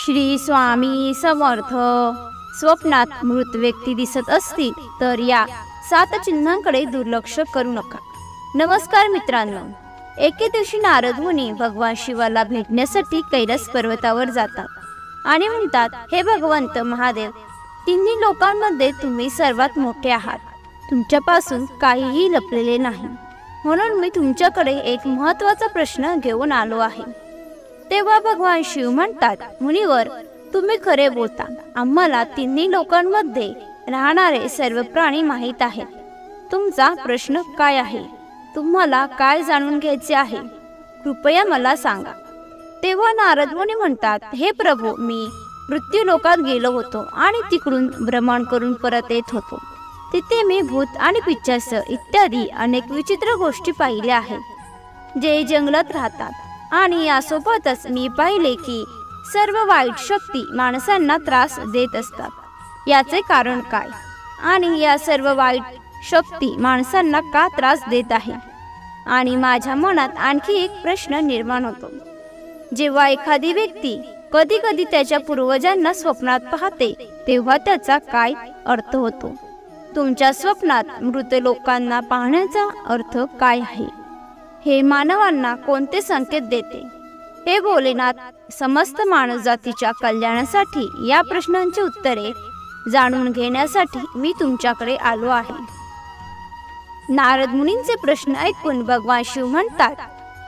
श्री स्वामी समर्थ. स्वप्नात मृत व्यक्ती दिसत असतील तर या 7 चिन्हांकडे दुर्लक्ष करू नका. नमस्कार मित्रांनो, एके दिवशी नारद मुनी भगवान शिवाला भेटण्यासाठी कैलास पर्वतावर जातात आणि म्हणतात, हे भगवंत महादेव, तिन्ही लोकांमध्ये तुम्ही सर्वात मोठे आहात. तुमच्यापासून काहीही लपलेले नाही, म्हणून मी तुमच्याकडे एक महत्त्वाचा प्रश्न घेऊन आलो आहे. तेव्हा भगवान शिव म्हणतात, मुनिवर, तुम्ही खरे बोलता. आम्हाला तिन्ही लोकांमध्ये राहणारे सर्व प्राणी माहीत आहेत. तुमचा प्रश्न काय आहे? तुम्हाला काय जाणून घ्यायचे आहे? कृपया मला सांगा. तेव्हा नारद मुनी म्हणतात, हे प्रभू, मी मृत्यू लोकात गेलो होतो आणि तिकडून भ्रमण करून परत येत होतो. तिथे मी भूत आणि पिशाच इत्यादी अनेक विचित्र गोष्टी पाहिल्या आहेत, जे जंगलात राहतात. आणि यासोबतच मी पाहिले की सर्व वाईट शक्ती माणसांना त्रास देत असतात. याचे कारण काय? आणि या सर्व वाईट शक्ती माणसांना का त्रास देत आहे? आणि माझ्या मनात आणखी एक प्रश्न निर्माण होतो. जेव्हा एखादी व्यक्ती कधी कधी त्याच्या पूर्वजांना स्वप्नात पाहते, तेव्हा त्याचा काय अर्थ होतो? तुमच्या स्वप्नात मृत लोकांना पाहण्याचा अर्थ काय आहे? हे मानवांना कोणते संकेत देते? हे भोलेनाथ, समस्त मानवजातीच्या कल्याणासाठी या प्रश्नांची उत्तरे जाणून घेण्यासाठी मी तुमच्याकडे आलो आहे. नारद मुनींचे प्रश्न ऐकून भगवान शिव म्हणतात,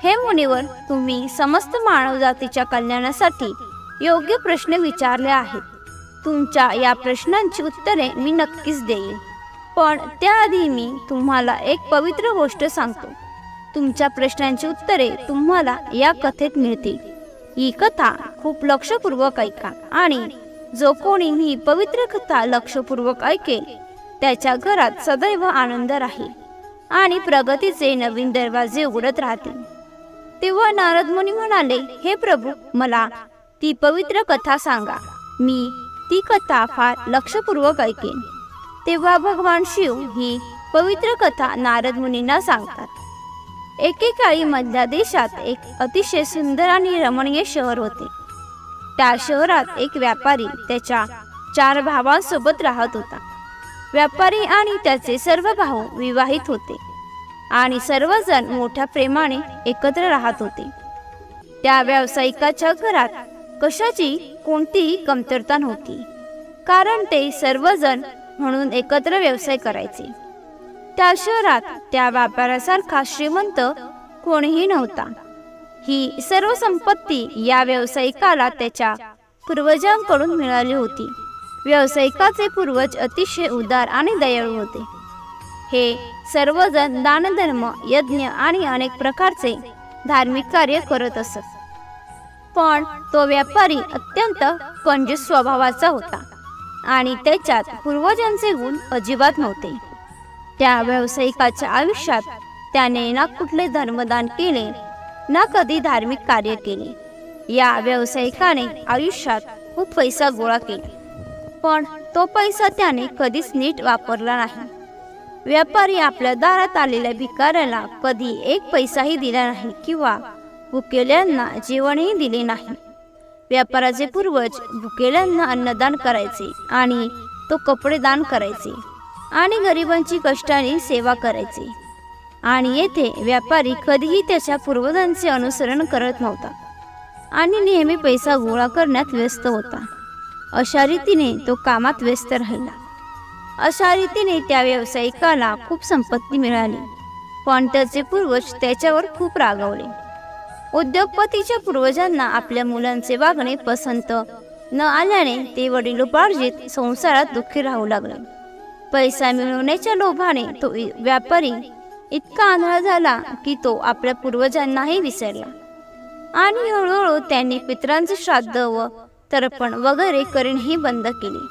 हे मुनिवर, तुम्ही समस्त मानवजातीच्या कल्याणासाठी योग्य प्रश्न विचारले आहेत. तुमच्या या प्रश्नांची उत्तरे मी नक्कीच देईन, पण त्याआधी मी तुम्हाला एक पवित्र गोष्ट सांगतो. तुमच्या प्रश्नांची उत्तरे तुम्हाला या कथेत मिळतील. ही कथा खूप लक्षपूर्वक ऐका, आणि जो कोणी ही पवित्र कथा लक्षपूर्वक ऐकेल त्याच्या घरात सदैव आनंद राहील आणि प्रगतीचे नवीन दरवाजे उघडत राहतील. तेव्हा नारद मुनी म्हणाले, हे प्रभू, मला ती पवित्र कथा सांगा. मी ती कथा फार लक्षपूर्वक ऐकेन. तेव्हा भगवान शिव ही पवित्र कथा नारद मुनींना सांगतात. एकेकाळी मधल्या देशात एक अतिशय सुंदर आणि रमणीय शहर होते. त्या शहरात एक व्यापारी त्याच्या 4 भावांसोबत राहत होता. व्यापारी आणि त्याचे सर्व भाऊ विवाहित होते आणि सर्वजण मोठ्या प्रेमाने एकत्र राहत होते. त्या व्यावसायिकाच्या घरात कशाची कोणतीही कमतरता नव्हती, कारण ते सर्वजण म्हणून एकत्र व्यवसाय करायचे. त्या शहरात त्या व्यापाऱ्यासारखा श्रीमंत कोणीही नव्हता. ही सर्व संपत्ती या व्यावसायिकाला त्याच्या पूर्वजांकडून मिळाली होती. व्यावसायिकाचे पूर्वज अतिशय उदार आणि दयाळू होते. हे सर्वजण दानधर्म, यज्ञ आणि अनेक प्रकारचे धार्मिक कार्य करत असत. पण तो व्यापारी अत्यंत कंजूस स्वभावाचा होता आणि त्याच्यात पूर्वजांचे गुण अजिबात नव्हते. त्या व्यावसायिकाच्या आयुष्यात त्याने ना कुठले धर्मदान केले, ना कधी धार्मिक कार्य केले. या व्यावसायिकाने आयुष्यात खूप पैसा गोळा केला, पण तो पैसा त्याने कधीच नीट वापरला नाही. व्यापारी आपल्या दारात आलेल्या भिकाऱ्याला कधी एक पैसाही दिला नाही किंवा भुकेल्यांना जेवणही दिले नाही. व्यापाराचे पूर्वज भुकेल्यांना अन्नदान करायचे आणि तो कपडे दान करायचे आणि गरिबांची कष्टाने सेवा करायचे. आणि येथे व्यापारी कधीही त्याच्या पूर्वजांचे अनुसरण करत नव्हता आणि नेहमी पैसा गोळा करण्यात व्यस्त होता. अशा रीतीने तो कामात व्यस्त राहिला. अशा रीतीने त्या व्यावसायिकाला खूप संपत्ती मिळाली, पण त्याचे पूर्वज त्याच्यावर खूप रागावले. उद्योगपतीच्या पूर्वजांना आपल्या मुलांचे वागणे पसंत न आल्याने ते वडिलोपार्जित संसारात दुःखी राहू लागले. पैसा मिळवण्याच्या लोभाने तो व्यापारी इतका आंधळा झाला की तो आपल्या पूर्वजांनाही विसरला आणि हळूहळू त्यांनी पितरांचे श्राद्ध व तर्पण वगैरे करणेही बंद केले.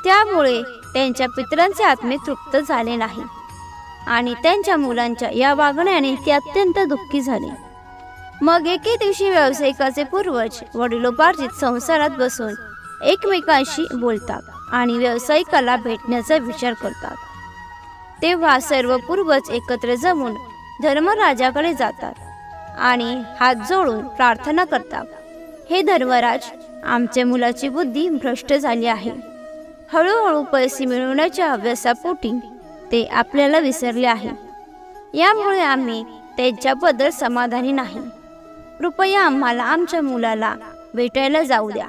त्यामुळे त्यांच्या पितरांचे आत्मे तृप्त झाले नाही आणि त्यांच्या मुलांच्या या वागण्याने ते अत्यंत दुःखी झाले. मग एके दिवशी व्यावसायिकाचे पूर्वज वडिलोपार्जित संसारात बसून एकमेकांशी बोलतात आणि व्यावसायिकाला भेटण्याचा विचार करतात. तेव्हा सर्व पूर्वज एकत्र जमून धर्मराजाकडे जातात आणि हात जोडून प्रार्थना करतात, हे धर्मराज, आमच्या मुलाची बुद्धी भ्रष्ट झाली आहे. हळूहळू पैसे मिळवण्याच्या हव्यासापोटी ते आपल्याला विसरले आहे. यामुळे आम्ही त्यांच्याबद्दल समाधानी नाही. कृपया आम्हाला आमच्या मुलाला भेटायला जाऊ द्या.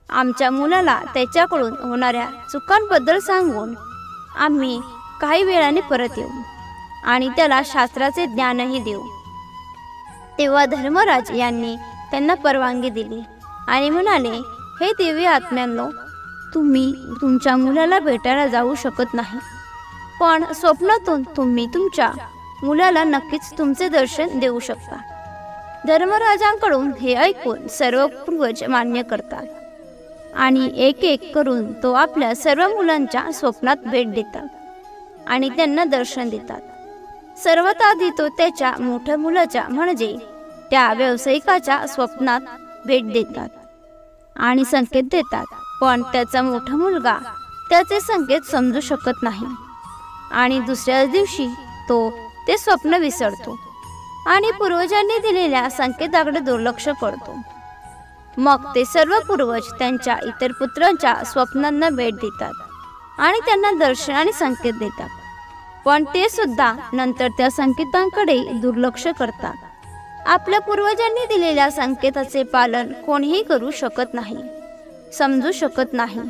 आमच्या मुलाला त्याच्याकडून होणाऱ्या चुकांबद्दल सांगून आम्ही काही वेळाने परत येऊ आणि त्याला शास्त्राचे ज्ञानही देऊ. तेव्हा धर्मराज यांनी त्यांना परवानगी दिली आणि म्हणाले, हे दिव्य आत्म्यांनो, तुम्ही तुमच्या मुलाला भेटायला जाऊ शकत नाही, पण स्वप्नातून तुम्ही तुमच्या मुलाला नक्कीच तुमचे दर्शन देऊ शकता. धर्मराजांकडून हे ऐकून सर्व पूर्वज मान्य करतात आणि एक एक करून तो आपल्या सर्व मुलांच्या स्वप्नात भेट देतात आणि त्यांना दर्शन देतात. सर्वात आधी तो त्याच्या मोठ्या मुलाच्या म्हणजे त्या व्यावसायिकाच्या स्वप्नात भेट देतात आणि संकेत देतात, पण त्याचा मोठा मुलगा त्याचे संकेत समजू शकत नाही आणि दुसऱ्याच दिवशी तो ते स्वप्न विसरतो आणि पूर्वजांनी दिलेल्या संकेताकडे दुर्लक्ष करतो. मग ते सर्व पूर्वज त्यांच्या इतर पुत्रांच्या स्वप्नांना भेट देतात आणि त्यांना दर्शन आणि संकेत देतात, पण ते सुद्धा नंतर त्या संकेतांकडे दुर्लक्ष करतात. आपल्या पूर्वजांनी दिलेल्या संकेताचे पालन कोणीही करू शकत नाही, समजू शकत नाही.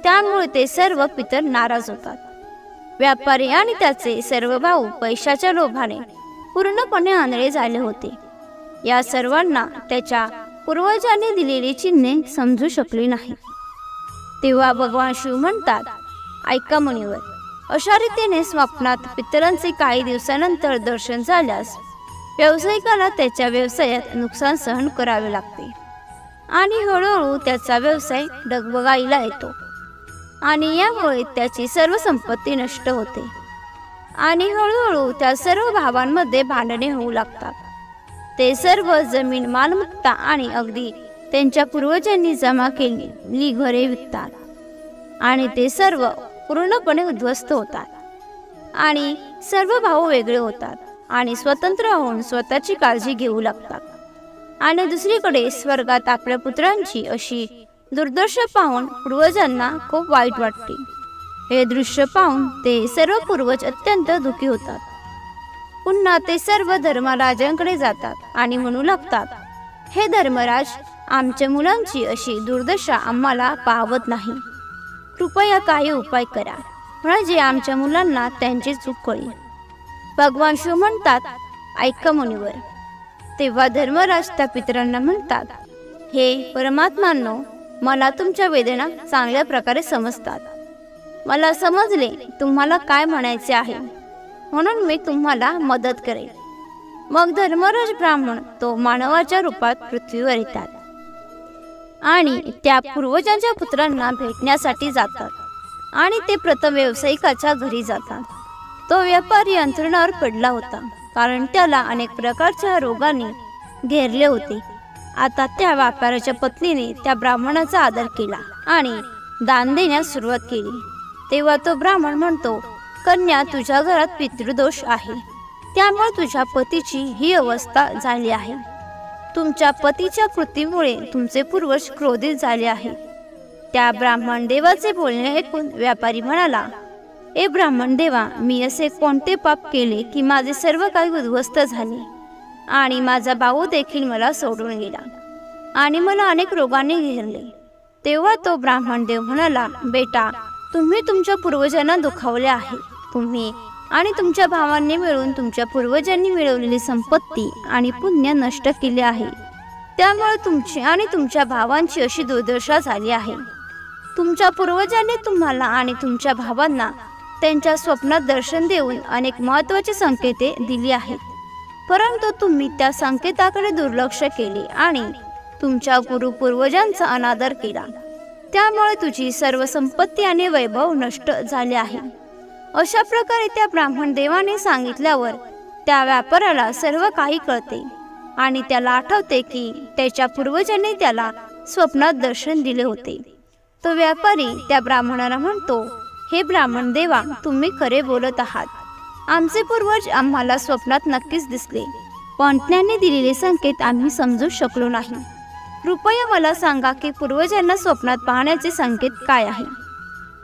त्यामुळे ते सर्व पितर नाराज होतात. व्यापारी आणि त्याचे सर्व भाऊ पैशाच्या लोभाने पूर्णपणे आंधळे झाले होते. या सर्वांना त्याच्या पूर्वजांनी दिलेली चिन्हे समजू शकली नाही. तेव्हा भगवान शिव म्हणतात, ऐका मुनिवर, अशा रीतीने स्वप्नात पितरांचे काही दिवसानंतर दर्शन झाल्यास व्यावसायिकाला त्याच्या व्यवसायात नुकसान सहन करावे लागते आणि हळूहळू त्याचा व्यवसाय डगमगाईला येतो आणि यामुळे त्याची सर्व संपत्ती नष्ट होते आणि हळूहळू त्या सर्व भावांमध्ये भांडणे होऊ लागतात. ते सर्व जमीन, मालमत्ता आणि अगदी त्यांच्या पूर्वजांनी जमा केलेली घरे विकतात आणि ते सर्व पूर्णपणे उद्ध्वस्त होतात आणि सर्व भाऊ वेगळे होतात आणि स्वतंत्र होऊन स्वतःची काळजी घेऊ लागतात. आणि दुसरीकडे स्वर्गात आपल्या पुत्रांची अशी दुर्दशा पाहून पूर्वजांना खूप वाईट वाटते. हे दृश्य पाहून ते सर्व पूर्वज अत्यंत दुःखी होतात. पुन्हा ते सर्व धर्मराजांकडे जातात आणि म्हणू लागतात, हे धर्मराज, आमच्या मुलांची अशी दुर्दशा आम्हाला पाहवत नाही. कृपया काही उपाय करा, म्हणजे आमच्या मुलांना त्यांची चूक कळेल. भगवान शिव म्हणतात, ऐका मुनिवर. तेव्हा धर्मराज त्या पितरांना म्हणतात, हे परमात्मांनो, मला तुमच्या वेदना चांगल्या प्रकारे समजतात. मला समजले तुम्हाला काय म्हणायचे आहे, म्हणून मी तुम्हाला मदत करेन. मग धर्मराज ब्राह्मण तो मानवाच्या रूपात पृथ्वीवर येतात आणि त्या पूर्वजांच्या पुत्रांना भेटण्यासाठी जातात आणि ते प्रथम व्यावसायिकाच्या घरी जातात. तो व्यापारी अंथरुणावर पडला होता, कारण त्याला अनेक प्रकारच्या रोगांनी घेरले होते. आता त्या व्यापाऱ्याच्या पत्नीने त्या ब्राह्मणाचा आदर केला आणि दान देण्यास सुरुवात केली. तेव्हा तो ब्राह्मण म्हणतो, कन्या, तुझ्या घरात पितृदोष आहे, त्यामुळे तुझ्या पतीची ही अवस्था झाली आहे. तुमच्या पतीच्या कृतीमुळे तुमचे पूर्वज क्रोधित झाले आहे. त्या ब्राह्मण देवाचे बोलणे ऐकून व्यापारी म्हणाला, ए ब्राह्मण देवा, मी असे कोणते पाप केले की माझे सर्व काही उद्ध्वस्त झाले आणि माझा भाऊ देखील मला सोडून गेला आणि मला अनेक रोगांनी घेरले. तेव्हा तो ब्राह्मण देव म्हणाला, बेटा, तुम्ही तुमच्या पूर्वजांना दुखावले आहे. तुम्ही आणि तुमच्या भावांनी मिळून तुमच्या पूर्वजांनी मिळवलेली संपत्ती आणि पुण्य नष्ट केले आहे. त्यामुळे तुमची आणि तुमच्या भावांची अशी दुर्दशा झाली आहे. तुमच्या पूर्वजांनी तुम्हाला आणि तुमच्या भावांना त्यांच्या स्वप्नात दर्शन देऊन अनेक महत्त्वाची संकेते दिली आहेत, परंतु तुम्ही त्या संकेताकडे दुर्लक्ष केले आणि तुमच्या पूर्वजांचा अनादर केला. त्यामुळे तुझी सर्व संपत्ती आणि वैभव नष्ट झाले आहे. अशा प्रकारे त्या ब्राह्मण देवाने सांगितल्यावर त्या व्यापाऱ्याला सर्व काही कळते आणि त्याला आठवते की त्याच्या पूर्वजांनी त्याला स्वप्नात दर्शन दिले होते. तो व्यापारी त्या ब्राह्मणाला म्हणतो, हे ब्राह्मण देवा, तुम्ही खरे बोलत आहात. आमचे पूर्वज आम्हाला स्वप्नात नक्कीच दिसले, पण त्यांनी दिलेले संकेत आम्ही समजू शकलो नाही. कृपया मला सांगा की पूर्वजांना स्वप्नात पाहण्याचे संकेत काय आहे.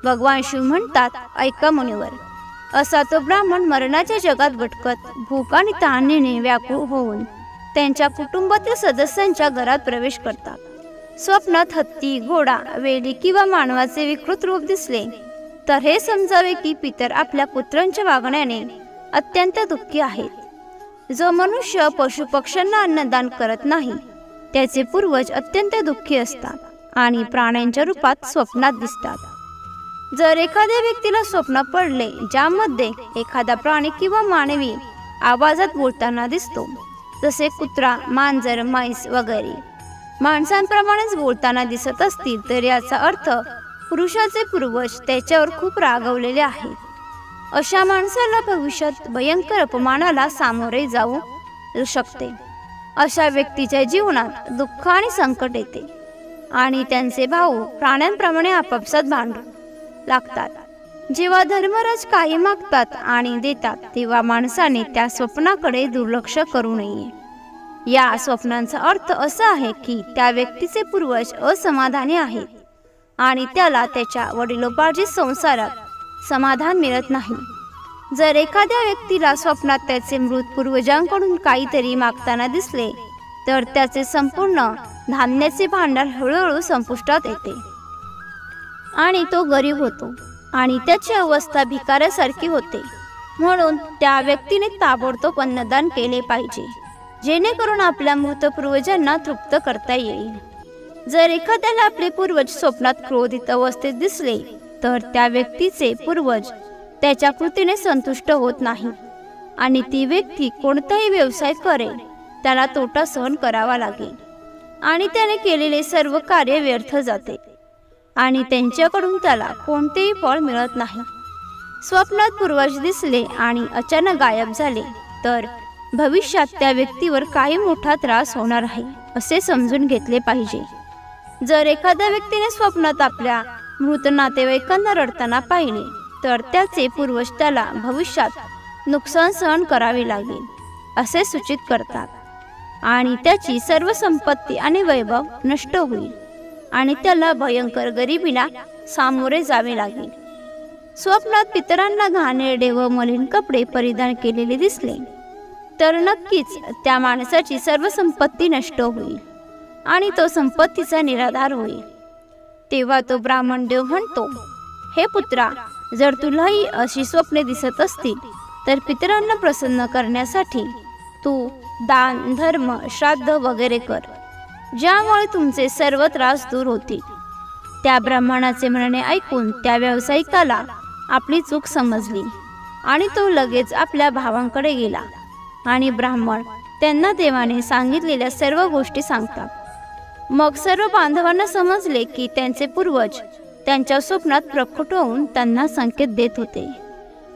भगवान शिव म्हणतात, ऐका मुनिवर. असा तो ब्राह्मण मरणाच्या जगात भटकत भूक आणि तहानेने व्याकुळ होऊन त्यांच्या कुटुंबातील सदस्यांच्या घरात प्रवेश करतात. स्वप्नात हत्ती, घोडा, वेली किंवा मानवाचे विकृत रूप दिसले तर हे समजावे की पितर आपल्या पुत्रांच्या वागण्याने अत्यंत दुःखी आहेत. जो मनुष्य पशु पक्ष्यांना अन्नदान करत नाही त्याचे पूर्वज अत्यंत दुःखी असतात आणि प्राण्यांच्या रूपात स्वप्नात दिसतात. जर एखाद्या व्यक्तीला स्वप्न पडले ज्यामध्ये एखादा प्राणी किंवा मानवी आवाजात बोलताना दिसतो, जसे कुत्रा, मांजर, म्हैस वगैरे माणसांप्रमाणेच बोलताना दिसत असतील, तर याचा अर्थ पुरुषाचे पूर्वज त्याच्यावर खूप रागवलेले आहेत. अशा माणसाला भविष्यात भयंकर अपमानाला सामोरे जाऊ शकते. अशा व्यक्तीच्या जीवनात दुःख आणि संकट येते आणि त्यांचे भाऊ प्राण्यांप्रमाणे आपापसात भांडू लागतात. जेव्हा धर्मराज काही मागतात आणि देतात तेव्हा माणसाने त्या स्वप्नाकडे दुर्लक्ष करू नये. या स्वप्नांचा अर्थ असा आहे की त्या व्यक्तीचे पूर्वज असमाधानी आहेत आणि त्याला त्याच्या वडिलोपार्जित संसारात समाधान मिळत नाही. जर एखाद्या व्यक्तीला स्वप्नात त्याचे मृत पूर्वजांकडून काहीतरी मागताना दिसले तर त्याचे संपूर्ण धान्याचे भांडार हळूहळू संपुष्टात येते आणि तो गरीब होतो आणि त्याची अवस्था भिकाऱ्यासारखी होते. म्हणून त्या व्यक्तीने ताबडतोब अन्नदान केले पाहिजे, जेणेकरून आपल्या मृत पूर्वजांना तृप्त करता येईल. जर एखाद्याला आपले पूर्वज स्वप्नात क्रोधित अवस्थेत दिसले तर त्या व्यक्तीचे पूर्वज त्याच्या कृतीने संतुष्ट होत नाही आणि ती व्यक्ती कोणताही व्यवसाय करेल त्याला तोटा सहन करावा लागेल आणि त्याने केलेले सर्व कार्य व्यर्थ जाते आणि त्यांच्याकडून त्याला कोणतेही फळ मिळत नाही. स्वप्नात पूर्वज दिसले आणि अचानक गायब झाले तर भविष्यात त्या व्यक्तीवर काही मोठा त्रास होणार आहे असे समजून घेतले पाहिजे. जर एखाद्या व्यक्तीने स्वप्नात आपल्या मृत नातेवाईकांना रडताना पाहिले तर त्याचे पूर्वज त्याला भविष्यात नुकसान सहन करावे लागेल असे सूचित करतात आणि त्याची सर्व संपत्ती आणि वैभव नष्ट होईल आणि त्याला भयंकर गरिबीला सामोरे जावे लागेल. स्वप्नात पितरांना घाणेरडे व मलिन कपडे परिधान केलेले दिसले तर नक्कीच त्या माणसाची सर्व संपत्ती नष्ट होईल आणि तो संपत्तीचा निराधार होईल. तेव्हा तो ब्राह्मण देव म्हणतो, हे पुत्रा, जर तुलाही अशी स्वप्ने दिसत असतील तर पितरांना प्रसन्न करण्यासाठी तू दान, धर्म, श्राद्ध वगैरे कर, ज्यामुळे तुमचे सर्व त्रास दूर होतील. त्या ब्राह्मणाचे म्हणणे ऐकून त्या व्यावसायिकाला आपली चूक समजली आणि तो लगेच आपल्या भावांकडे गेला आणि ब्राह्मण त्यांना देवाने सांगितलेल्या सर्व गोष्टी सांगतात. मग सर्व बांधवांना समजले की त्यांचे पूर्वज त्यांच्या स्वप्नात प्रकट होऊन त्यांना संकेत देत होते.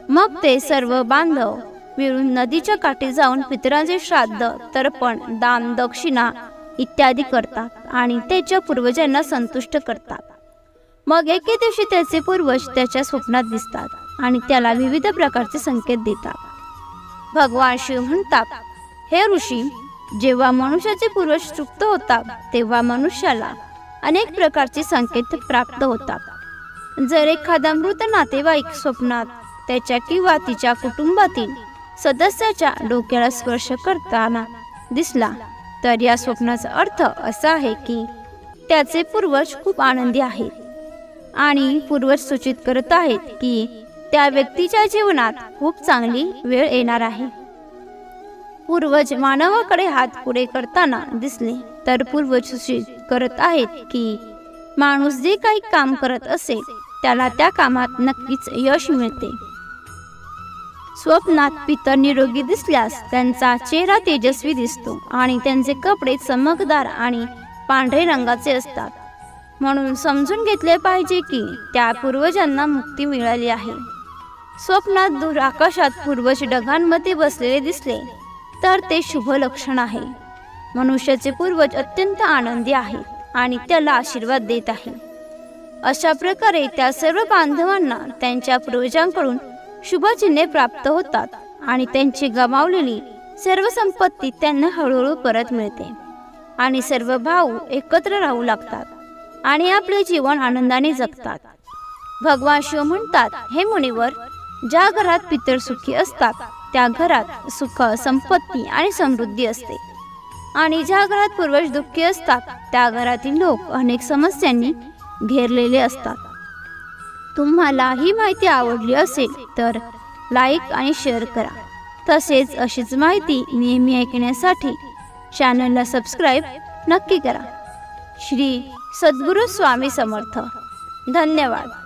मग ते सर्व बांधव मिळून नदीच्या काठी जाऊन पितरांचे श्राद्ध, तर्पण, दान, दक्षिणा इत्यादी करतात आणि त्याच्या पूर्वजांना संतुष्ट करतात. मग एके दिवशी त्याचे पूर्वज त्याच्या स्वप्नात दिसतात आणि त्याला विविध प्रकारचे संकेत देतात. भगवान शिव म्हणतात, हे ऋषी, जेव्हा मनुष्याचे पूर्वज तृप्त होतात तेव्हा मनुष्याला अनेक प्रकारचे संकेत प्राप्त होतात. जर एखादा मृत नातेवाईक स्वप्नात त्याच्या किंवा तिच्या कुटुंबातील सदस्याच्या डोक्याला स्पर्श करताना दिसला तर या स्वप्नाचा अर्थ असा आहे की त्याचे पूर्वज खूप आनंदी आहेत आणि पूर्वज सूचित करत आहेत की त्या व्यक्तीच्या जीवनात खूप चांगली वेळ येणार आहे. पूर्वज मानवाकडे हात पुढे करताना दिसले तर पूर्वज सूचित करत आहेत की माणूस जे काही काम करत असेल त्याला त्या कामात नक्कीच यश मिळते. स्वप्नात पितर निरोगी दिसल्यास त्यांचा चेहरा तेजस्वी दिसतो आणि त्यांचे कपडे चमकदार आणि पांढरे रंगाचे असतात. म्हणून समजून घेतले पाहिजे की त्या पूर्वजांना मुक्ती मिळाली आहे. स्वप्नात दूर आकाशात पूर्वज ढगांमध्ये बसलेले दिसले तर ते शुभ लक्षण आहे. मनुष्याचे पूर्वज अत्यंत आनंदी आहेत आणि त्याला आशीर्वाद देत आहे. अशा प्रकारे त्या सर्व बांधवांना त्यांच्या पूर्वजांकडून शुभचिन्हे प्राप्त होतात आणि त्यांची गमावलेली सर्व संपत्ती त्यांना हळूहळू परत मिळते. आणि सर्व भाऊ एकत्र राहू लागतात आणि आपले जीवन आनंदाने जगतात. भगवान शिव म्हणतात, हे मुनिवर, ज्या घरात पितर सुखी असतात त्या घरात सुख, संपत्ती आणि समृद्धी असते आणि ज्या घरात पूर्वज दुःखी असतात त्या घरातील लोक अनेक समस्यांनी घेरलेले असतात. तुम्हाला ही माहिती आवडली असेल तर लाईक आणि शेअर करा. तसेच अशीच माहिती नेहमी ऐकण्यासाठी चॅनलला सबस्क्राईब नक्की करा. श्री सद्गुरू स्वामी समर्थ. धन्यवाद.